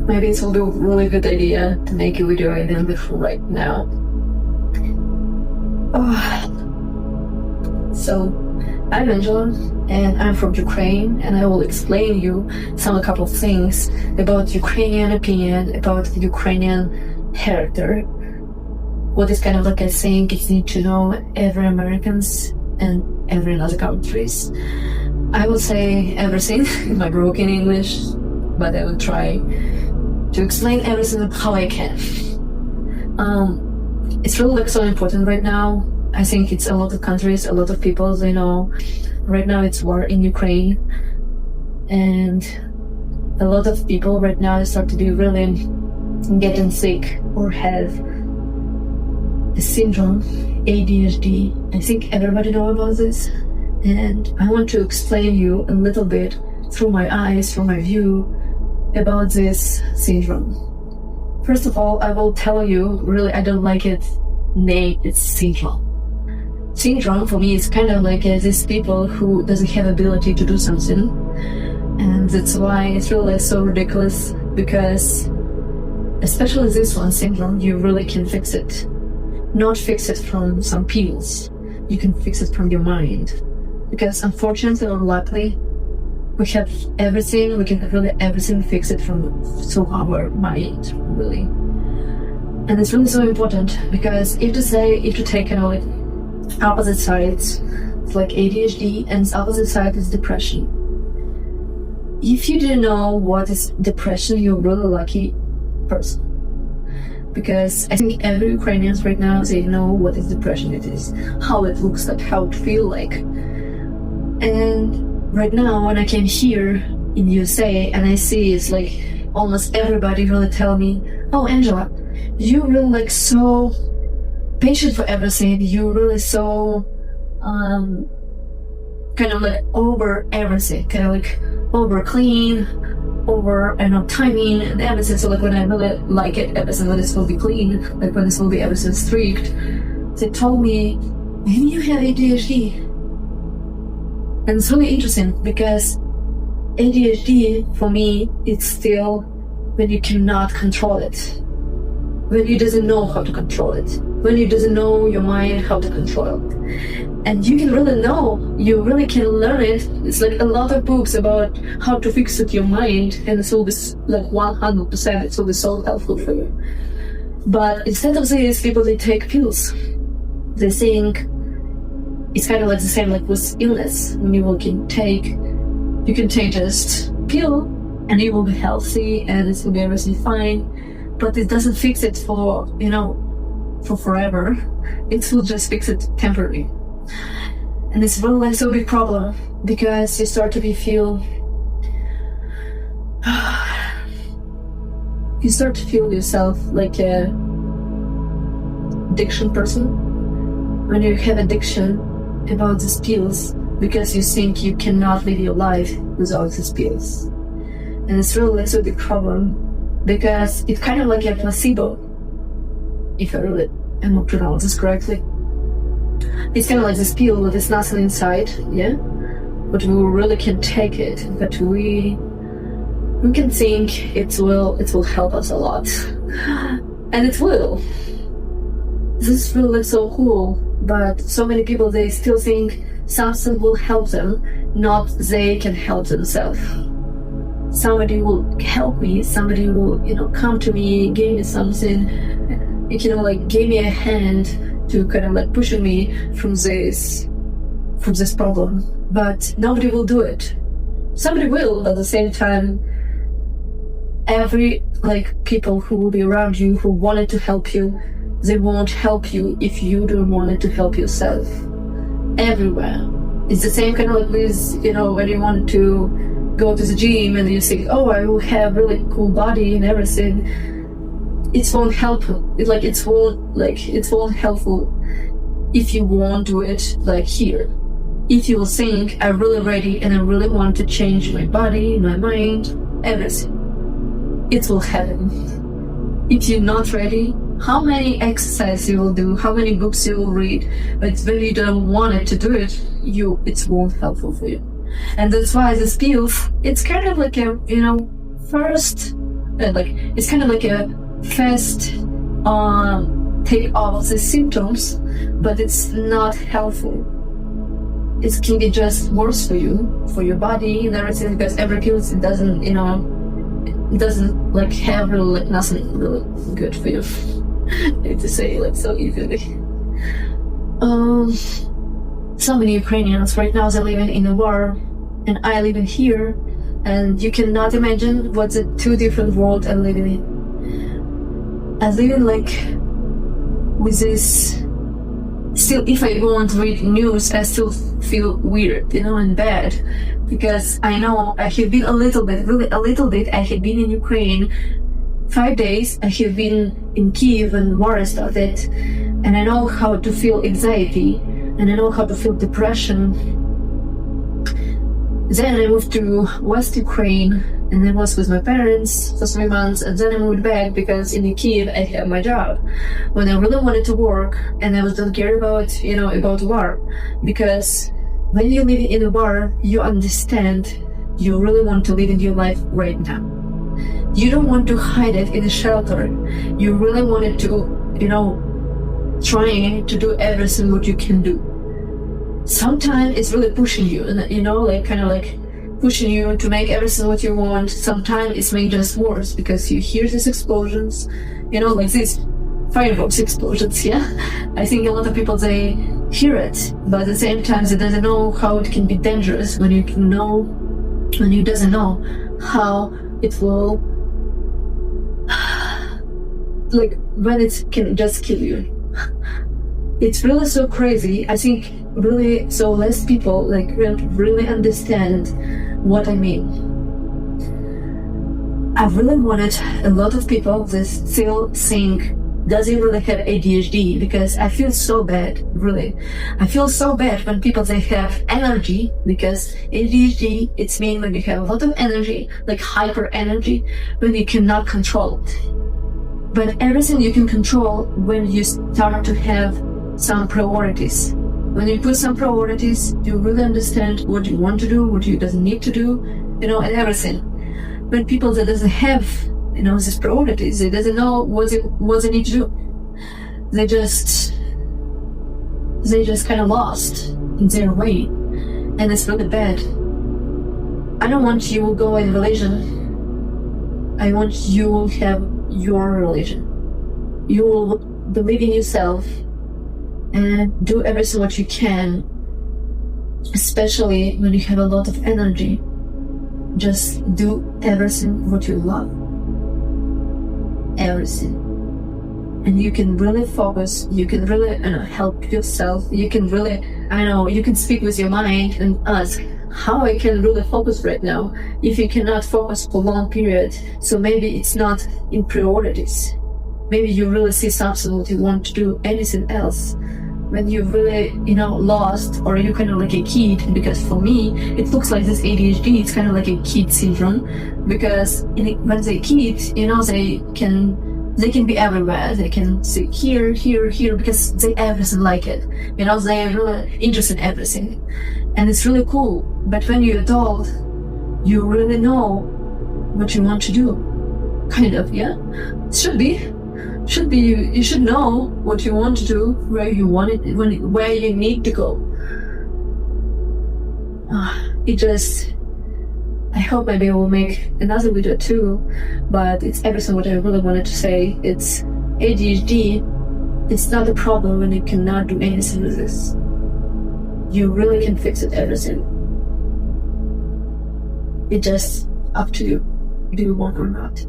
maybe it will be a really good idea to make a video identical right now. So, I'm Angela, and I'm from Ukraine, and I will explain you a couple of things about Ukrainian opinion, about the Ukrainian character. What is kind of like I think it's need to know every Americans and every other countries. I will say everything in my broken English, but I will try to explain everything how I can. It's really like so important right now. I think it's a lot of countries, a lot of people, they know right now it's war in Ukraine, and a lot of people right now start to be really getting sick or have the syndrome, ADHD. I think everybody know about this, and I want to explain you a little bit through my eyes, through my view about this syndrome. First of all, I will tell you, really, I don't like it name, it's syndrome. Syndrome for me is kind of like these people who doesn't have ability to do something, and that's why it's really so ridiculous, because especially this one syndrome, you really can fix it. Not fix it from some pills, you can fix it from your mind, because unfortunately or luckily we have everything, we can really everything fix it through our mind, really. And it's really so important, because if you take like opposite sides, it's like ADHD, and the opposite side is depression. If you didn't know what is depression, you're a really lucky person, because I think every Ukrainians right now, they know what is depression it is, how it looks like, how it feels like. And right now when I came here in USA and I see it's like almost everybody really tell me, oh Angela, you really like so patient for everything, you really so kind of like over everything, kind of like over clean, over timing and everything. So like when I really like it, everything when this will be clean, like when this will be everything strict, they told me, maybe you have ADHD. And it's really interesting, because ADHD for me, it's still when you cannot control it, when you doesn't know how to control it, when you doesn't know your mind how to control it. And you can really know, you really can learn it. It's like a lot of books about how to fix it your mind, and it's always like 100%, it's always so helpful for you. But instead of this, people, they take pills. They think it's kind of like the same like with illness. You can take just pill and you will be healthy and it will be everything fine, but it doesn't fix it for forever. It will just fix it temporarily. And it's really like so big problem, because you start to feel yourself like a addiction person. When you have addiction about these pills, because you think you cannot live your life without these pills. And it's really like so big problem, because it's kind of like a placebo, if I really am pronounce this correctly. It's kind of like this pill with this nothing inside, yeah? But we really can take it, but we can think it will help us a lot. And it will. This is really so cool. But so many people, they still think something will help them, not they can help themselves. Somebody will help me, somebody will, come to me, give me something, like give me a hand to kind of like pushing me from this problem. But nobody will do it. Somebody will, but at the same time, every people who will be around you, who wanted to help you, they won't help you if you don't want to help yourself. Everywhere. It's the same kind of like with, when you want to go to the gym and you think, oh, I will have really cool body and everything. It won't help. It won't helpful if you won't do it like here. If you will think, I'm really ready and I really want to change my body, my mind, everything, it will happen. If you're not ready, how many exercises you will do, how many books you will read, but when you don't want it to do it, it won't helpful for you. And that's why this pills, it's kind of like a, first like it's kind of like a fast take off the symptoms, but it's not helpful. It can be just worse for you, for your body and everything, because every pill it doesn't, you know, it doesn't like have really, like, nothing really good for you. I hate to say like so easily. So many Ukrainians right now, they're living in a war, and I live in here, and you cannot imagine what the two different worlds I'm living in. I live in like with this. Still, if I won't read news, I still feel weird, you know, and bad, because I know I have been really a little bit, I have been in Ukraine 5 days, I have been in Kiev and war started, and I know how to feel anxiety, and I know how to feel depression. Then I moved to West Ukraine, and I was with my parents for 3 months, and then I moved back because in Kiev I have my job. When I really wanted to work, and I don't care about, you know, about war, because when you live in a war, you understand you really want to live in your life right now. You don't want to hide it in a shelter. You really wanted to, you know, trying to do everything what you can do. Sometimes it's really pushing you, and you know, like kind of like pushing you to make everything what you want. Sometimes it's made just worse because you hear these explosions, you know, like these fireworks explosions. Yeah, I think a lot of people they hear it, but at the same time they doesn't know how it can be dangerous when you doesn't know how it will, like when it can just kill you. It's really so crazy. I think really so less people like really understand what I mean. I really wanted a lot of people that still think, does he really have ADHD? Because I feel so bad, really. I feel so bad when people they have energy, because ADHD it's mean when you have a lot of energy, like hyper energy, when you cannot control it. But everything you can control when you start to have some priorities. When you put some priorities, you really understand what you want to do, what you doesn't need to do, you know, and everything. When people that doesn't have, you know, these priorities, they doesn't know what they need to do. They just kind of lost in their way, and it's really bad. I don't want you to go in religion. I want you to have your religion. You will believe in yourself and do everything what you can, especially when you have a lot of energy. Just do everything what you love. Everything. And you can really focus, you can really help yourself, you can really, you can speak with your mind and ask, how I can really focus right now if you cannot focus for a long period. So maybe it's not in priorities. Maybe you really see something what you want to do, anything else. When you're really, lost, or you're kind of like a kid, because for me, it looks like this ADHD, it's kind of like a kid syndrome, because when they're kids, they can be everywhere. They can see here, because they everything like it. They're really interested in everything. And it's really cool. But when you're adult, you really know what you want to do. Kind of, yeah? Should be you should know what you want to do, where you want it, where you need to go. I hope maybe I will make another video too, but it's everything what I really wanted to say. It's ADHD, it's not a problem when you cannot do anything with this. You really can fix it, everything. It's just up to you, do you want or not.